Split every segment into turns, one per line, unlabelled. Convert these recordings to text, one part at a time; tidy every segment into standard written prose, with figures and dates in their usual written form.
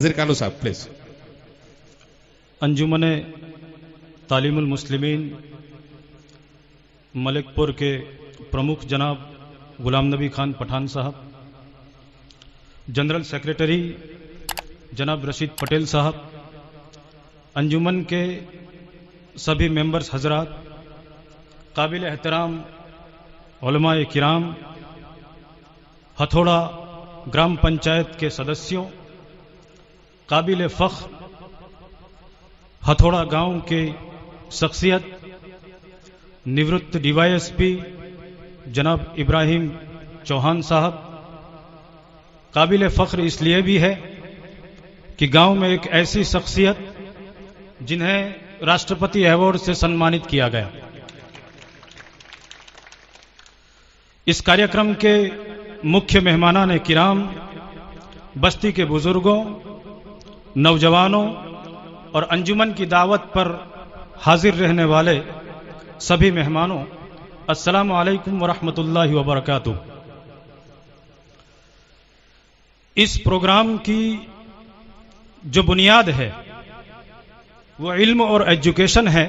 नज़ीर कालू साहब प्लीज।
अंजुमन तालीमुल मुस्लिमीन मलिकपुर के प्रमुख जनाब गुलाम नबी खान पठान साहब, जनरल सेक्रेटरी जनाब रशीद पटेल साहब, अंजुमन के सभी मेंबर्स हजरात, काबिल एहतराम उलमाए किराम, हथौड़ा ग्राम पंचायत के सदस्यों, काबिल फ़ख्र हथौड़ा गांव के शख्सियत निवृत्त डीवाईएसपी जनाब इब्राहिम चौहान साहब, काबिल फ़ख्र इसलिए भी है कि गांव में एक ऐसी शख्सियत जिन्हें राष्ट्रपति अवार्ड से सम्मानित किया गया। इस कार्यक्रम के मुख्य मेहमानान किराम, बस्ती के बुजुर्गों, नौजवानों और अंजुमन की दावत पर हाजिर रहने वाले सभी मेहमानों, अस्सलामु अलैकुम वरहमतुल्लाहि वबरकातुह। इस प्रोग्राम की जो बुनियाद है वो इल्म और एजुकेशन है,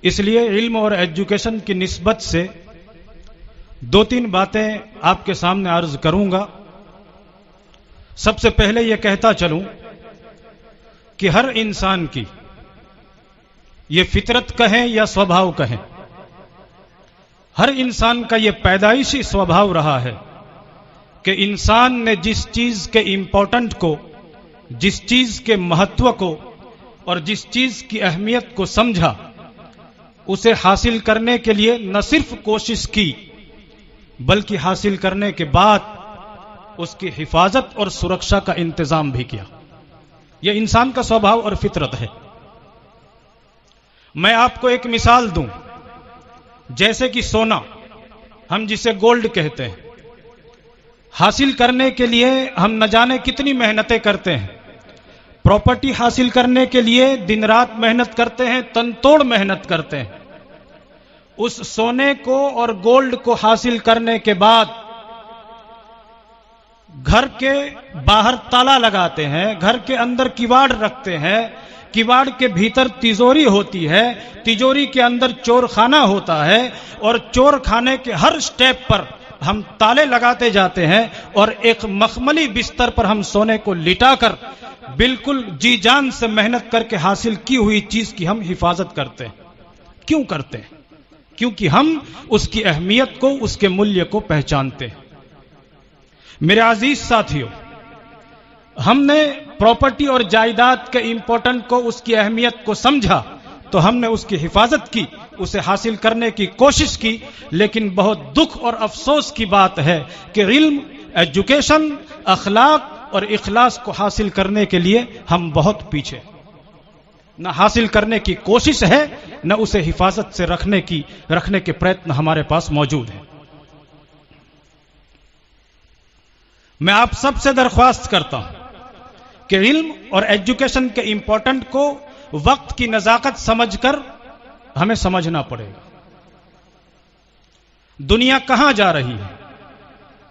इसलिए इल्म और एजुकेशन की निस्बत से दो तीन बातें आपके सामने अर्ज करूंगा। सबसे पहले यह कहता चलूं कि हर इंसान की, ये फितरत कहें या स्वभाव कहें, हर इंसान का यह पैदाइशी स्वभाव रहा है कि इंसान ने जिस चीज के इंपॉर्टेंट को, जिस चीज के महत्व को और जिस चीज की अहमियत को समझा, उसे हासिल करने के लिए न सिर्फ कोशिश की बल्कि हासिल करने के बाद उसकी हिफाजत और सुरक्षा का इंतजाम भी किया। यह इंसान का स्वभाव और फितरत है। मैं आपको एक मिसाल दूं, जैसे कि सोना, हम जिसे गोल्ड कहते हैं, हासिल करने के लिए हम न जाने कितनी मेहनतें करते हैं। प्रॉपर्टी हासिल करने के लिए दिन रात मेहनत करते हैं, तनतोड़ मेहनत करते हैं। उस सोने को और गोल्ड को हासिल करने के बाद घर के बाहर ताला लगाते हैं, घर के अंदर किवाड़ रखते हैं, किवाड़ के भीतर तिजोरी होती है, तिजोरी के अंदर चोरखाना होता है और चोरखाने के हर स्टेप पर हम ताले लगाते जाते हैं और एक मखमली बिस्तर पर हम सोने को लिटाकर बिल्कुल जी जान से मेहनत करके हासिल की हुई चीज की हम हिफाजत करते हैं। क्यों करते हैं? क्योंकि हम उसकी अहमियत को, उसके मूल्य को पहचानते हैं। मेरे अजीज साथियों, हमने प्रॉपर्टी और जायदाद के इंपॉर्टेंट को, उसकी अहमियत को समझा तो हमने उसकी हिफाजत की, उसे हासिल करने की कोशिश की। लेकिन बहुत दुख और अफसोस की बात है कि इल्म, एजुकेशन, अखलाक और इखलास को हासिल करने के लिए हम बहुत पीछे। न हासिल करने की कोशिश है, न उसे हिफाजत से रखने के प्रयत्न हमारे पास मौजूद है। मैं आप सबसे दरख्वास्त करता हूं कि इल्म और एजुकेशन के इंपॉर्टेंट को वक्त की नजाकत समझकर हमें समझना पड़ेगा। दुनिया कहां जा रही है,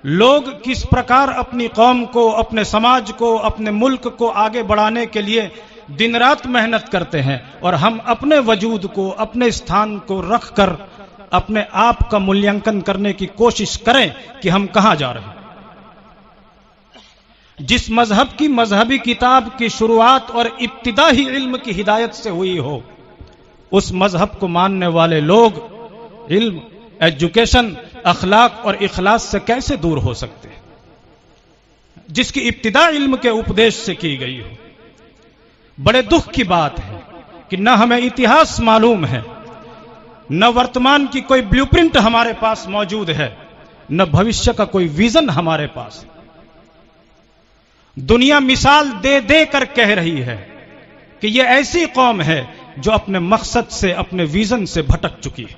लोग किस प्रकार अपनी कौम को, अपने समाज को, अपने मुल्क को आगे बढ़ाने के लिए दिन रात मेहनत करते हैं और हम अपने वजूद को, अपने स्थान को रखकर अपने आप का मूल्यांकन करने की कोशिश करें कि हम कहां जा रहे हैं। जिस मजहब की मजहबी किताब की शुरुआत और इब्तिदा ही इल्म की हिदायत से हुई हो, उस मजहब को मानने वाले लोग इल्म, एजुकेशन, अखलाक और इखलास से कैसे दूर हो सकते हैं? जिसकी इब्तिदा इल्म के उपदेश से की गई हो। बड़े दुख की बात है कि न हमें इतिहास मालूम है, न वर्तमान की कोई ब्लूप्रिंट हमारे पास मौजूद है, न भविष्य का कोई विजन हमारे पास। दुनिया मिसाल दे दे कर कह रही है कि यह ऐसी कौम है जो अपने मकसद से, अपने विजन से भटक चुकी है।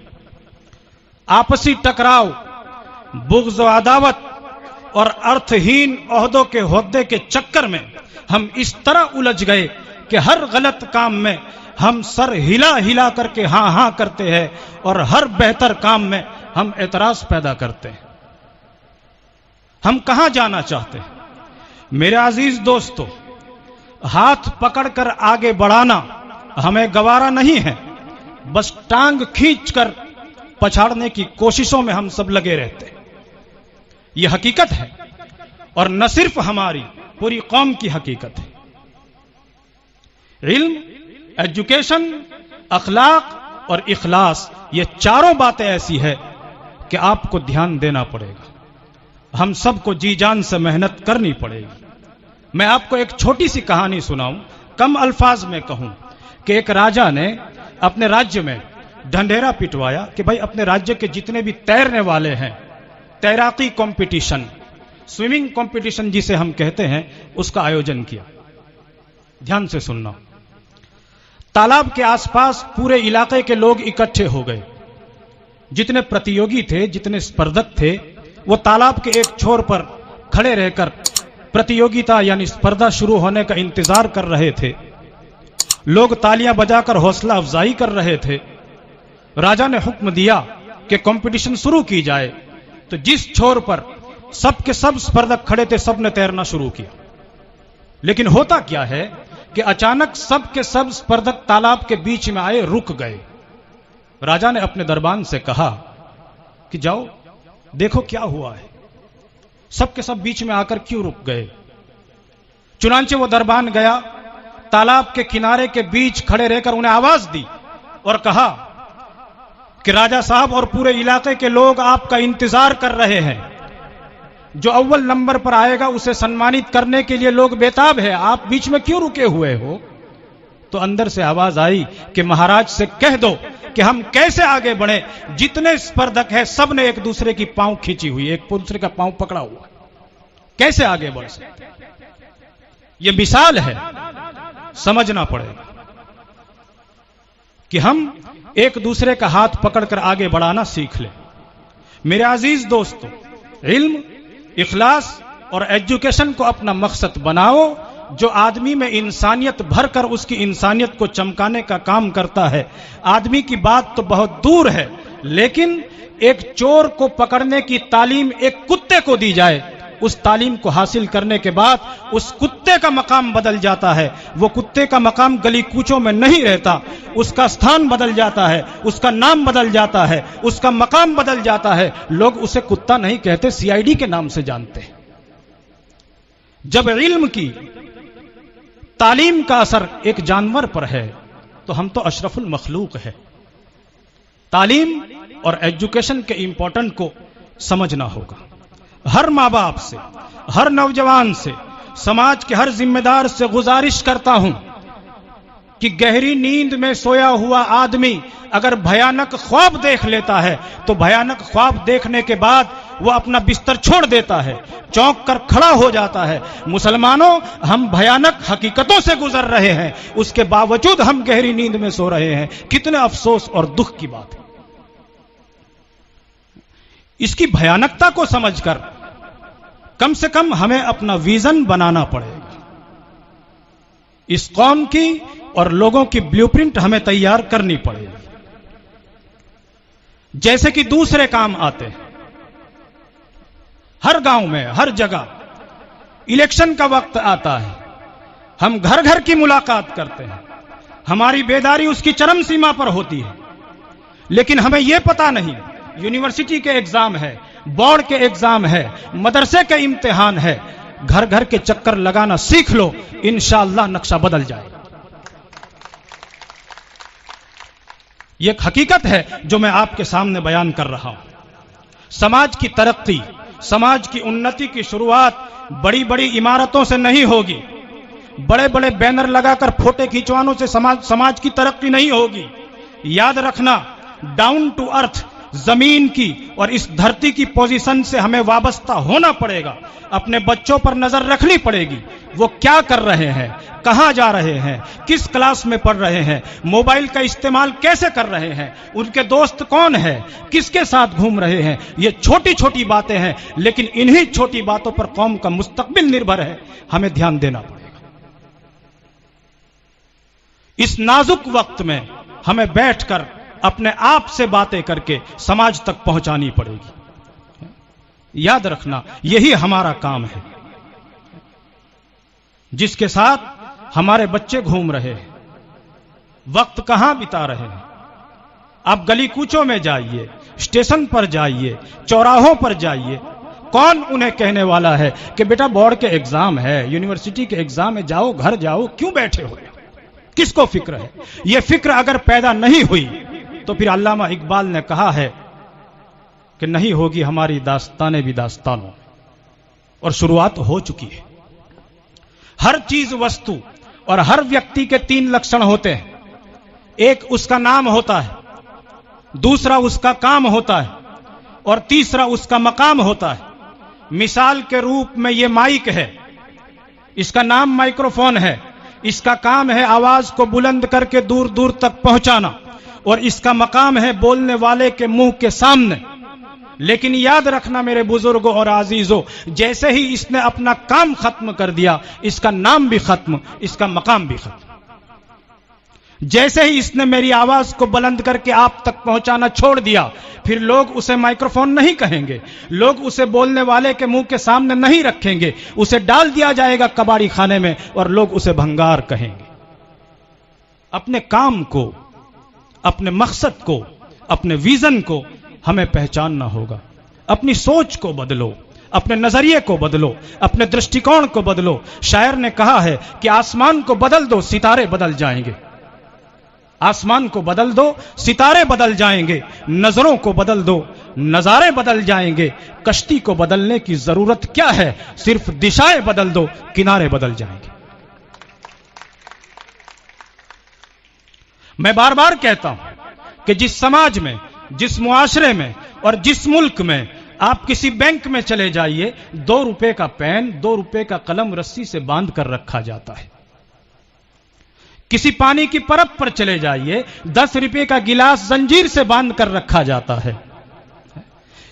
आपसी टकराव, बुग़्ज़ व अदावत और अर्थहीन ओहदों के होद्दे के चक्कर में हम इस तरह उलझ गए कि हर गलत काम में हम सर हिला हिला करके हां हां करते हैं और हर बेहतर काम में हम एतराज पैदा करते हैं। हम कहां जाना चाहते हैं? मेरे अजीज दोस्तों, हाथ पकड़कर आगे बढ़ाना हमें गवारा नहीं है, बस टांग खींचकर पछाड़ने की कोशिशों में हम सब लगे रहते हैं। यह हकीकत है और न सिर्फ हमारी, पूरी कौम की हकीकत है। इल्म, एजुकेशन, अखलाक और इखलास, ये चारों बातें ऐसी है कि आपको ध्यान देना पड़ेगा। हम सबको जी जान से मेहनत करनी पड़ेगी। मैं आपको एक छोटी सी कहानी सुनाऊं, कम अल्फाज में कहूं कि एक राजा ने अपने राज्य में ढंढेरा पिटवाया कि भाई अपने राज्य के जितने भी तैरने वाले हैं, तैराकी कंपटीशन, स्विमिंग कंपटीशन जिसे हम कहते हैं, उसका आयोजन किया। ध्यान से सुनना। तालाब के आसपास पूरे इलाके के लोग इकट्ठे हो गए। जितने प्रतियोगी थे, जितने स्पर्धक थे, वो तालाब के एक छोर पर खड़े रहकर प्रतियोगिता यानी स्पर्धा शुरू होने का इंतजार कर रहे थे। लोग तालियां बजाकर हौसला अफजाई कर रहे थे। राजा ने हुक्म दिया कि कंपटीशन शुरू की जाए, तो जिस छोर पर सब के सब स्पर्धक खड़े थे, सब ने तैरना शुरू किया। लेकिन होता क्या है कि अचानक सब के सब स्पर्धक तालाब के बीच में आए, रुक गए। राजा ने अपने दरबान से कहा कि जाओ देखो क्या हुआ है, सब के सब बीच में आकर क्यों रुक गए। चुनांचे वो दरबान गया, तालाब के किनारे के बीच खड़े रहकर उन्हें आवाज दी और कहा कि राजा साहब और पूरे इलाके के लोग आपका इंतजार कर रहे हैं। जो अव्वल नंबर पर आएगा उसे सम्मानित करने के लिए लोग बेताब है, आप बीच में क्यों रुके हुए हो। तो अंदर से आवाज आई कि महाराज से कह दो कि हम कैसे आगे बढ़े। जितने स्पर्धक हैं सब ने एक दूसरे की पांव खींची हुई, एक दूसरे का पांव पकड़ा हुआ, कैसे आगे बढ़ सकते। यह मिसाल है, समझना पड़ेगा कि हम एक दूसरे का हाथ पकड़कर आगे बढ़ाना सीख लें। मेरे अजीज दोस्तों, इल्म, इखलास और एजुकेशन को अपना मकसद बनाओ। जो आदमी में इंसानियत भरकर उसकी इंसानियत को चमकाने का काम करता है। आदमी की बात तो बहुत दूर है, लेकिन एक चोर को पकड़ने की तालीम एक कुत्ते को दी जाए, उस तालीम को हासिल करने के बाद उस कुत्ते का मकाम बदल जाता है। वो कुत्ते का मकाम गली कूचों में नहीं रहता, उसका स्थान बदल जाता है, उसका नाम बदल जाता है, उसका मकाम बदल जाता है। लोग उसे कुत्ता नहीं कहते, सीआईडी के नाम से जानते हैं। जब इल्म की तालीम का असर एक जानवर पर है, तो हम तो अशरफुल मखलूक है। तालीम और एजुकेशन के इंपॉर्टेंट को समझना होगा। हर माँ बाप से, हर नौजवान से, समाज के हर जिम्मेदार से गुजारिश करता हूं कि गहरी नींद में सोया हुआ आदमी अगर भयानक ख्वाब देख लेता है, तो भयानक ख्वाब देखने के बाद वो अपना बिस्तर छोड़ देता है, चौंक कर खड़ा हो जाता है। मुसलमानों, हम भयानक हकीकतों से गुजर रहे हैं, उसके बावजूद हम गहरी नींद में सो रहे हैं। कितने अफसोस और दुख की बात है। इसकी भयानकता को समझकर कम से कम हमें अपना विजन बनाना पड़ेगा। इस कौम की और लोगों की ब्लूप्रिंट हमें तैयार करनी पड़ेगी। जैसे कि दूसरे काम आते हैं, हर गांव में, हर जगह इलेक्शन का वक्त आता है, हम घर घर की मुलाकात करते हैं, हमारी बेदारी उसकी चरम सीमा पर होती है। लेकिन हमें यह पता नहीं, यूनिवर्सिटी के एग्जाम है, बोर्ड के एग्जाम है, मदरसे के इम्तिहान है। घर घर के चक्कर लगाना सीख लो, इंशाअल्लाह नक्शा बदल जाएगा। यह एक हकीकत है जो मैं आपके सामने बयान कर रहा हूं। समाज की तरक्की, समाज की उन्नति की शुरुआत बड़ी बड़ी इमारतों से नहीं होगी, बड़े बड़े बैनर लगाकर फोटो खिंचवानों से समाज की तरक्की नहीं होगी। याद रखना, डाउन टू अर्थ, जमीन की और इस धरती की पोजीशन से हमें वाबस्ता होना पड़ेगा। अपने बच्चों पर नजर रखनी पड़ेगी, वो क्या कर रहे हैं, कहां जा रहे हैं, किस क्लास में पढ़ रहे हैं, मोबाइल का इस्तेमाल कैसे कर रहे हैं, उनके दोस्त कौन है, किसके साथ घूम रहे हैं। ये छोटी छोटी बातें हैं, लेकिन इन्हीं छोटी बातों पर कौम का मुस्तकबिल निर्भर है। हमें ध्यान देना पड़ेगा। इस नाजुक वक्त में हमें बैठकर अपने आप से बातें करके समाज तक पहुंचानी पड़ेगी। याद रखना, यही हमारा काम है। जिसके साथ हमारे बच्चे घूम रहे हैं, वक्त कहां बिता रहे हैं। आप गली कूचों में जाइए, स्टेशन पर जाइए, चौराहों पर जाइए, कौन उन्हें कहने वाला है कि बेटा बोर्ड के एग्जाम है, यूनिवर्सिटी के एग्जाम है, जाओ घर जाओ, क्यों बैठे हो? किसको फिक्र है? यह फिक्र अगर पैदा नहीं हुई तो फिर अल्लामा इकबाल ने कहा है कि नहीं होगी हमारी दास्ताने भी दास्तानों, और शुरुआत हो चुकी है। हर चीज वस्तु और हर व्यक्ति के तीन लक्षण होते हैं। एक उसका नाम होता है, दूसरा उसका काम होता है, और तीसरा उसका मकाम होता है। मिसाल के रूप में यह माइक है, इसका नाम माइक्रोफोन है, इसका काम है आवाज को बुलंद करके दूर दूर तक पहुंचाना, और इसका मकाम है बोलने वाले के मुंह के सामने। लेकिन याद रखना मेरे बुजुर्गों और आजीजों, जैसे ही इसने अपना काम खत्म कर दिया, इसका नाम भी खत्म, इसका मकाम भी खत्म। जैसे ही इसने मेरी आवाज को बुलंद करके आप तक पहुंचाना छोड़ दिया, फिर लोग उसे माइक्रोफोन नहीं कहेंगे, लोग उसे बोलने वाले के मुंह के सामने नहीं रखेंगे, उसे डाल दिया जाएगा कबाड़ी खाने में और लोग उसे भंगार कहेंगे। अपने काम को, अपने मकसद को, अपने विजन को हमें पहचानना होगा। अपनी सोच को बदलो, अपने नजरिए को बदलो, अपने दृष्टिकोण को बदलो। शायर ने कहा है कि आसमान को बदल दो, सितारे बदल जाएंगे। आसमान को बदल दो, सितारे बदल जाएंगे। नजरों को बदल दो, नजारे बदल जाएंगे। कश्ती को बदलने की जरूरत क्या है, सिर्फ दिशाएं बदल दो, किनारे बदल जाएंगे। मैं बार बार कहता हूं कि जिस समाज में, जिस मुआशरे में और जिस मुल्क में आप किसी बैंक में चले जाइए, 2 रुपए का पेन, 2 रुपए का कलम रस्सी से बांध कर रखा जाता है। किसी पानी की परब पर चले जाइए, 10 रुपए का गिलास जंजीर से बांध कर रखा जाता है।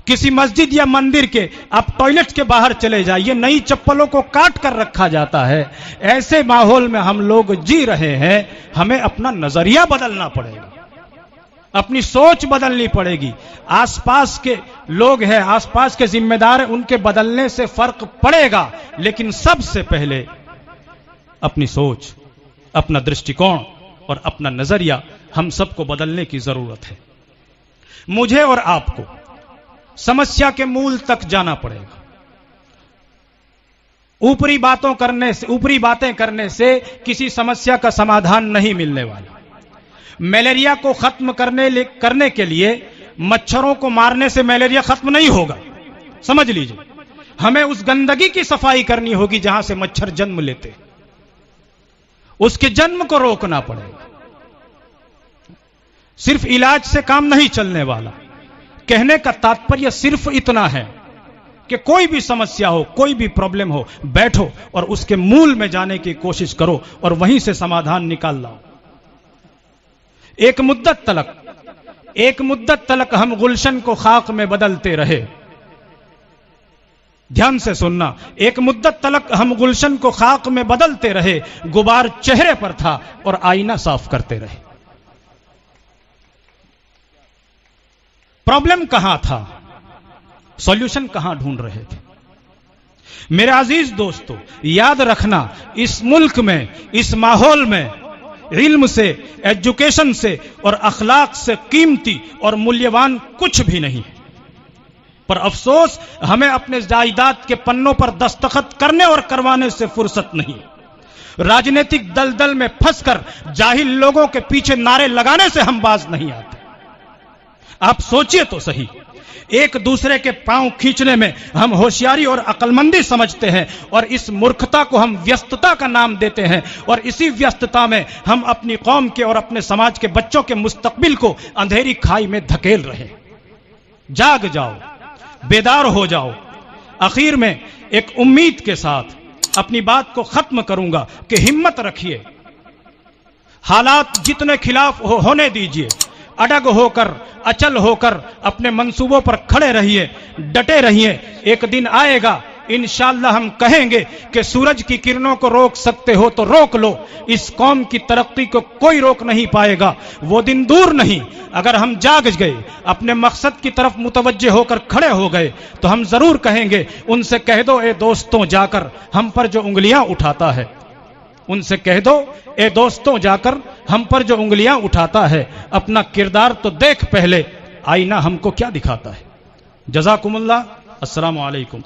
किसी मस्जिद या मंदिर के आप टॉयलेट के बाहर चले जाइए, नई चप्पलों को काट कर रखा जाता है। ऐसे माहौल में हम लोग जी रहे हैं। हमें अपना नजरिया बदलना पड़ेगा, अपनी सोच बदलनी पड़ेगी। आसपास के लोग हैं, आसपास के जिम्मेदार हैं, उनके बदलने से फर्क पड़ेगा, लेकिन सबसे पहले अपनी सोच, अपना दृष्टिकोण और अपना नजरिया हम सबको बदलने की जरूरत है। मुझे और आपको समस्या के मूल तक जाना पड़ेगा। ऊपरी बातें करने से किसी समस्या का समाधान नहीं मिलने वाला। मलेरिया को खत्म करने के लिए मच्छरों को मारने से मलेरिया खत्म नहीं होगा, समझ लीजिए। हमें उस गंदगी की सफाई करनी होगी जहां से मच्छर जन्म लेते, उसके जन्म को रोकना पड़ेगा। सिर्फ इलाज से काम नहीं चलने वाला। कहने का तात्पर्य सिर्फ इतना है कि कोई भी समस्या हो, कोई भी प्रॉब्लम हो, बैठो और उसके मूल में जाने की कोशिश करो और वहीं से समाधान निकाल लाओ। एक मुद्दत तलक हम गुलशन को खाक में बदलते रहे। ध्यान से सुनना, एक मुद्दत तलक हम गुलशन को खाक में बदलते रहे, गुबार चेहरे पर था और आईना साफ करते रहे। प्रॉब्लम कहां था, सॉल्यूशन कहां ढूंढ रहे थे? मेरे अजीज दोस्तों, याद रखना, इस मुल्क में, इस माहौल में इल्म से, एजुकेशन से और अखलाक से कीमती और मूल्यवान कुछ भी नहीं है। पर अफसोस, हमें अपने जायदाद के पन्नों पर दस्तखत करने और करवाने से फुर्सत नहीं। राजनीतिक दलदल में फंसकर जाहिल लोगों के पीछे नारे लगाने से हम बाज नहीं आते। आप सोचिए तो सही, एक दूसरे के पांव खींचने में हम होशियारी और अक्लमंदी समझते हैं और इस मूर्खता को हम व्यस्तता का नाम देते हैं, और इसी व्यस्तता में हम अपनी कौम के और अपने समाज के बच्चों के मुस्तकबिल को अंधेरी खाई में धकेल रहे। जाग जाओ, बेदार हो जाओ। आखिर में एक उम्मीद के साथ अपनी बात को खत्म करूंगा कि हिम्मत रखिए, हालात जितने खिलाफ होने दीजिए, अडग होकर, अचल होकर अपने मंसूबों पर खड़े रहिए, डटे रहिए। एक दिन आएगा, इंशाअल्लाह हम कहेंगे कि सूरज की किरणों को रोक सकते हो तो रोक लो, इस कौम की तरक्की को कोई रोक नहीं पाएगा। वो दिन दूर नहीं, अगर हम जाग गए, अपने मकसद की तरफ मुतवज्जे होकर खड़े हो गए, तो हम जरूर कहेंगे, उनसे कह दो ए दोस्तों जाकर, हम पर जो उंगलियां उठाता है उनसे कह दो, ए दोस्तों, जाकर हम पर जो उंगलियां उठाता है अपना किरदार तो देख पहले, आईना हमको क्या दिखाता है। जज़ाकुमुल्लाह, अस्सलामु अलैकुम।